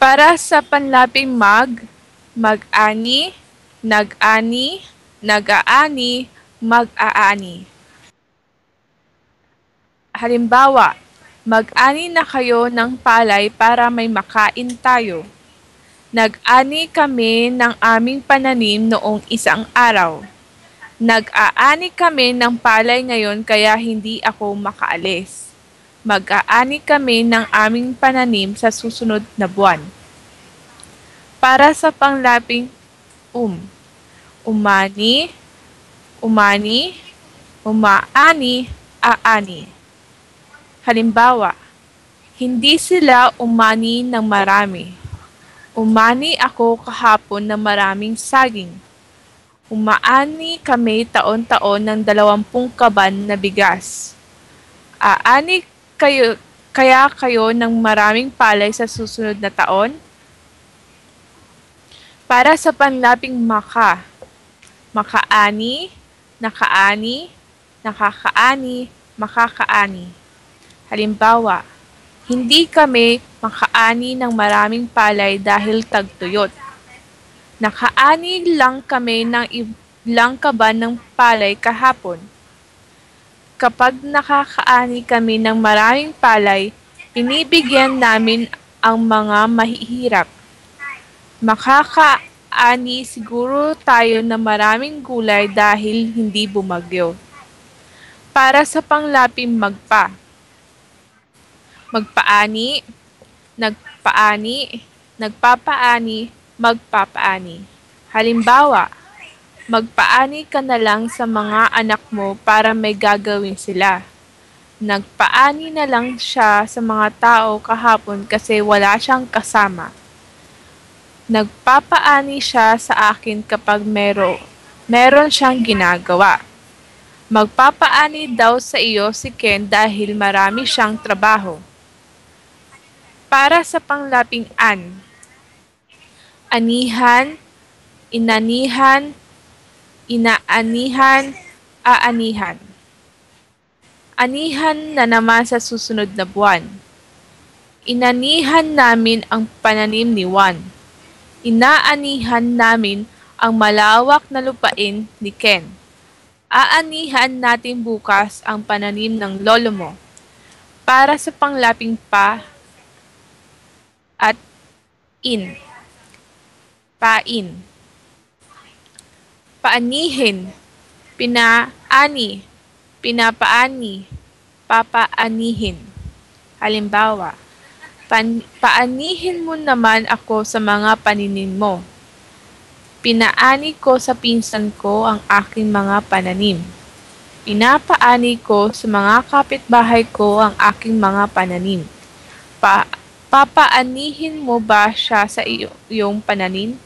Para sa panlaping mag-ani, nag-ani, nag-aani, mag-aani. Halimbawa, mag-ani na kayo ng palay para may makain tayo. Nag-ani kami ng aming pananim noong isang araw. Nag-aani kami ng palay ngayon kaya hindi ako makaalis. Mag-aani kami ng aming pananim sa susunod na buwan. Para sa panglaping umani, umani, umaani, aani. Halimbawa, hindi sila umani ng marami. Umani ako kahapon ng maraming saging. Umaani kami taon-taon ng 20 kaban na bigas. Aani kaya kayo ng maraming palay sa susunod na taon? Para sa panlaping makaani, nakaani, nakakaani, makakaani. Halimbawa, hindi kami makaani ng maraming palay dahil tagtuyot. Nakaani lang kami ng ilang kaban ng palay kahapon. Kapag nakakaani kami ng maraming palay, pinibigyan namin ang mga mahihirap. Makakaani siguro tayo ng maraming gulay dahil hindi bumagyo. Para sa panglaping magpaani, nagpaani, nagpapaani, magpapaani. Halimbawa, magpaani ka na lang sa mga anak mo para may gagawin sila. Nagpaani na lang siya sa mga tao kahapon kasi wala siyang kasama. Nagpapaani siya sa akin kapag meron siyang ginagawa. Magpapaani daw sa iyo si Ken dahil marami siyang trabaho. Para sa panglaping anihan, inanihan, inaanihan, aanihan. Anihan na naman sa susunod na buwan. Inanihan namin ang pananim ni Juan. Inaanihan namin ang malawak na lupain ni Ken. Aanihan natin bukas ang pananim ng lolo mo. Para sa panglaping at pain. Paanihin, pinaani, pinapaani, papaanihin. Halimbawa, paanihin mo naman ako sa mga paninim mo. Pinaani ko sa pinsan ko ang aking mga pananim. Pinapaani ko sa mga kapitbahay ko ang aking mga pananim. Papaanihin mo ba siya sa iyong pananim?